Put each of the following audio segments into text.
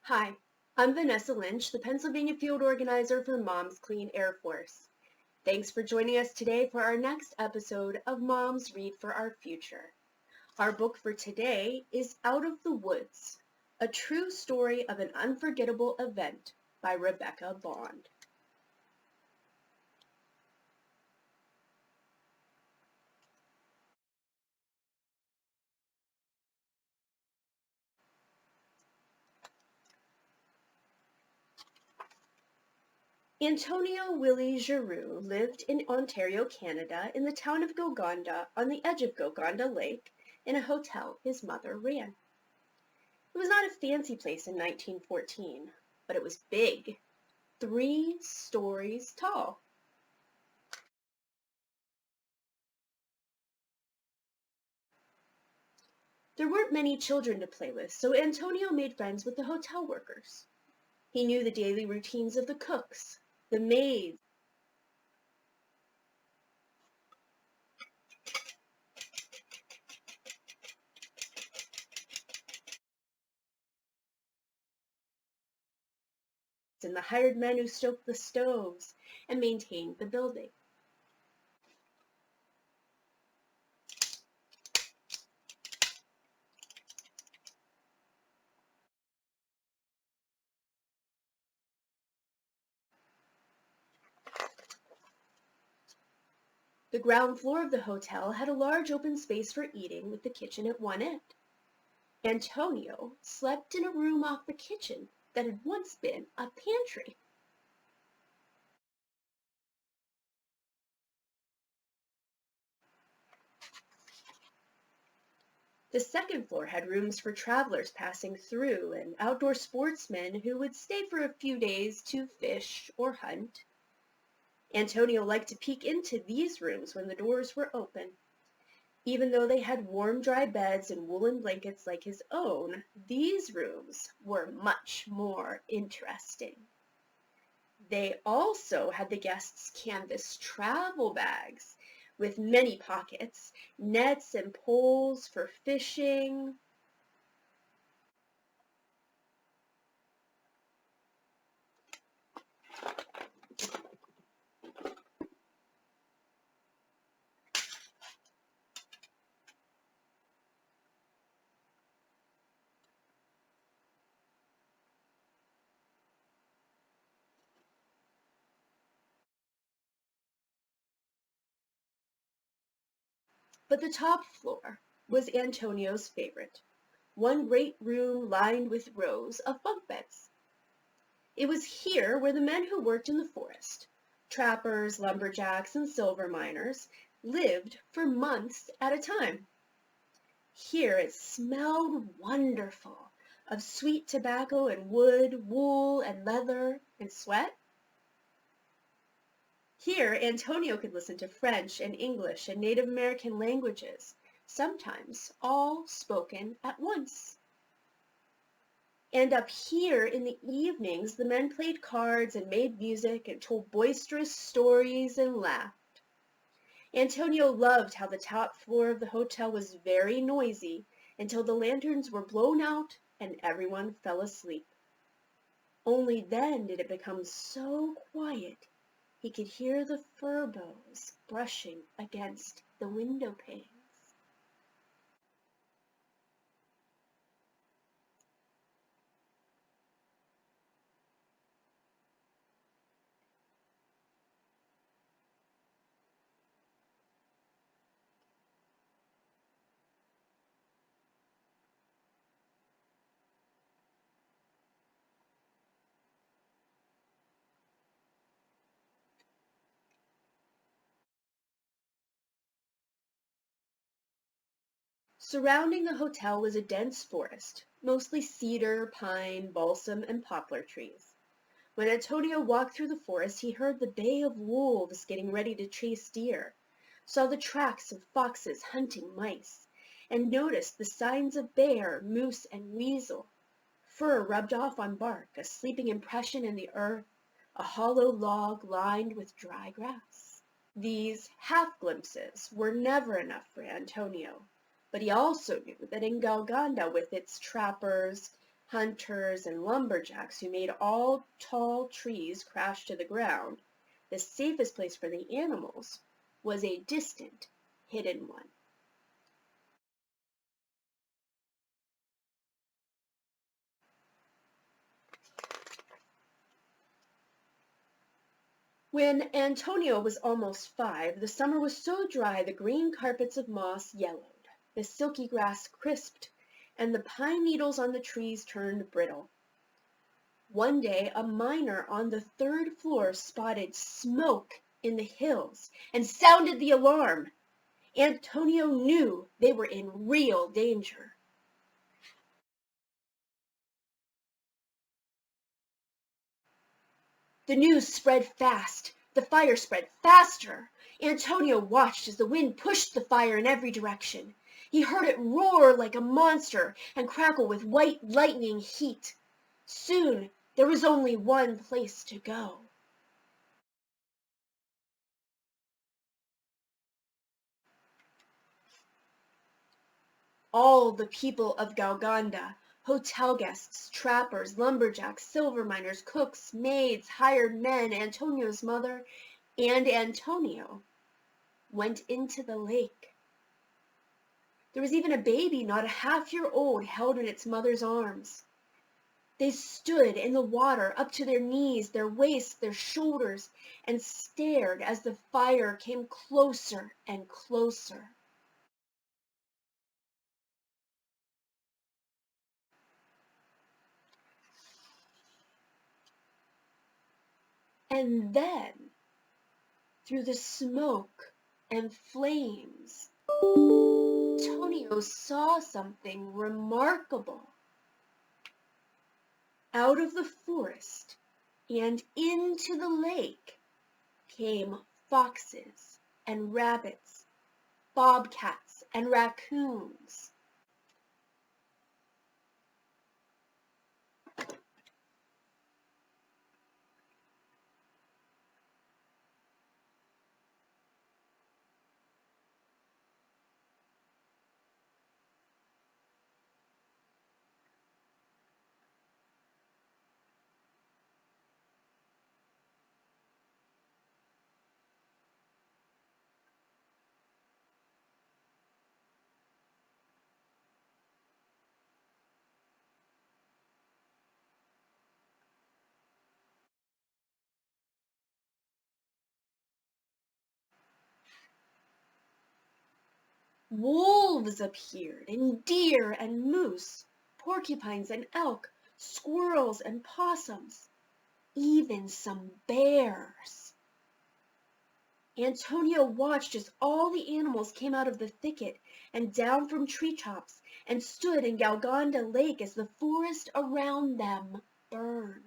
Hi, I'm Vanessa Lynch, the Pennsylvania Field Organizer for Moms Clean Air Force. Thanks for joining us today for our next episode of Moms Read for Our Future. Our book for today is Out of the Woods, a true story of an unforgettable event by Rebecca Bond. Antonio Willie Giroux lived in Ontario, Canada, in the town of Golconda on the edge of Golconda Lake in a hotel his mother ran. It was not a fancy place in 1914, but it was big, 3 stories tall. There weren't many children to play with, so Antonio made friends with the hotel workers. He knew the daily routines of the cooks, the maids, and the hired men who stoked the stoves and maintained the building. The ground floor of the hotel had a large open space for eating with the kitchen at one end. Antonio slept in a room off the kitchen that had once been a pantry. The second floor had rooms for travelers passing through and outdoor sportsmen who would stay for a few days to fish or hunt. Antonio liked to peek into these rooms when the doors were open. Even though they had warm, dry beds and woolen blankets like his own, these rooms were much more interesting. They also had the guests' canvas travel bags with many pockets, nets and poles for fishing. But the top floor was Antonio's favorite, one great room lined with rows of bunk beds. It was here where the men who worked in the forest, trappers, lumberjacks, and silver miners, lived for months at a time. Here it smelled wonderful, of sweet tobacco and wood, wool and leather and sweat. Here Antonio could listen to French and English and Native American languages, sometimes all spoken at once. And up here in the evenings, the men played cards and made music and told boisterous stories and laughed. Antonio loved how the top floor of the hotel was very noisy until the lanterns were blown out and everyone fell asleep. Only then did it become so quiet he could hear the fir boughs brushing against the window panes. Surrounding the hotel was a dense forest, mostly cedar, pine, balsam, and poplar trees. When Antonio walked through the forest, he heard the bay of wolves getting ready to chase deer, saw the tracks of foxes hunting mice, and noticed the signs of bear, moose, and weasel. Fur rubbed off on bark, a sleeping impression in the earth, a hollow log lined with dry grass. These half-glimpses were never enough for Antonio, but he also knew that in Golconda, with its trappers, hunters and lumberjacks who made all tall trees crash to the ground, the safest place for the animals was a distant, hidden one. When Antonio was almost 5, the summer was so dry the green carpets of moss yellowed, the silky grass crisped, and the pine needles on the trees turned brittle. One day a miner on the 3rd floor spotted smoke in the hills and sounded the alarm. Antonio knew they were in real danger. The news spread fast. The fire spread faster. Antonio watched as the wind pushed the fire in every direction. He heard it roar like a monster and crackle with white lightning heat. Soon there was only one place to go. All the people of Galganda, hotel guests, trappers, lumberjacks, silver miners, cooks, maids, hired men, Antonio's mother, and Antonio went into the lake. There was even a baby not a half-year old held in its mother's arms. They stood in the water up to their knees, their waists, their shoulders, and stared as the fire came closer and closer. And then, through the smoke and flames, Antonio saw something remarkable. Out of the forest and into the lake came foxes and rabbits, bobcats and raccoons. Wolves appeared, and deer and moose, porcupines and elk, squirrels and possums, even some bears. Antonio watched as all the animals came out of the thicket and down from treetops and stood in Galganda Lake as the forest around them burned.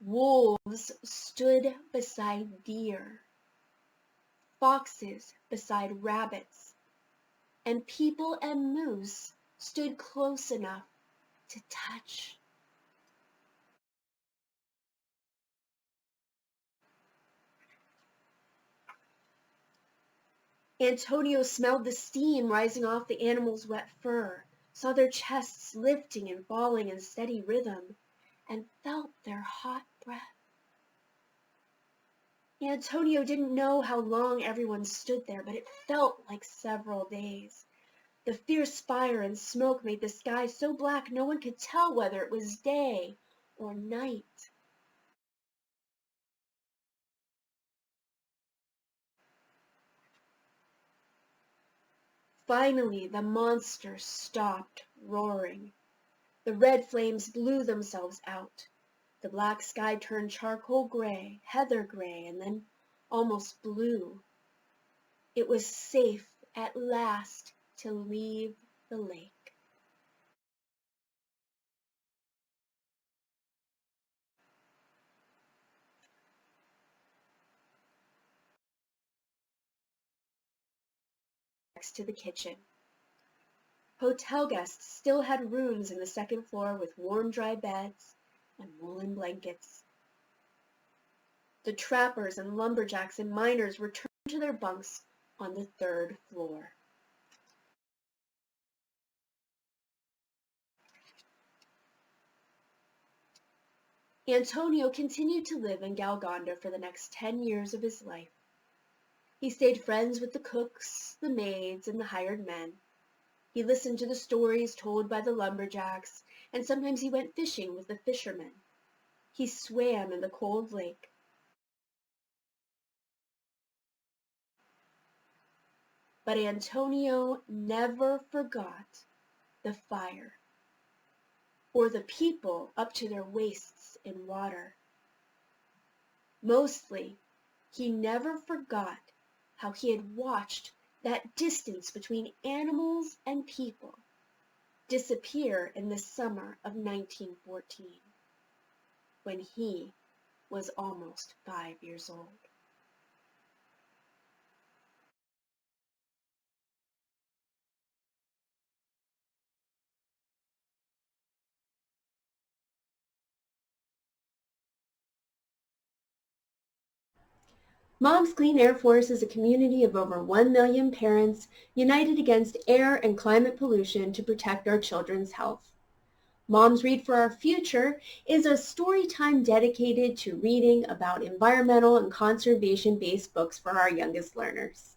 Wolves stood beside deer, foxes beside rabbits, and people and moose stood close enough to touch. Antonio smelled the steam rising off the animals' wet fur, saw their chests lifting and falling in steady rhythm, and felt their hot breath. Antonio didn't know how long everyone stood there, but it felt like several days. The fierce fire and smoke made the sky so black no one could tell whether it was day or night. Finally, the monster stopped roaring. The red flames blew themselves out. The black sky turned charcoal gray, heather gray, and then almost blue. It was safe at last to leave the lake. Next to the kitchen. Hotel guests still had rooms in the second floor with warm, dry beds and woolen blankets. The trappers and lumberjacks and miners returned to their bunks on the third floor. Antonio continued to live in Galganda for the next 10 years of his life. He stayed friends with the cooks, the maids, and the hired men. He listened to the stories told by the lumberjacks, and sometimes he went fishing with the fishermen. He swam in the cold lake. But Antonio never forgot the fire or the people up to their waists in water. Mostly, he never forgot how he had watched that distance between animals and people disappear in the summer of 1914, when he was almost 5 years old. Mom's Clean Air Force is a community of over 1 million parents united against air and climate pollution to protect our children's health. Moms Read for Our Future is a story time dedicated to reading about environmental and conservation-based books for our youngest learners.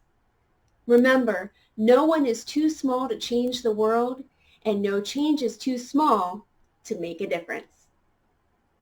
Remember, no one is too small to change the world, and no change is too small to make a difference.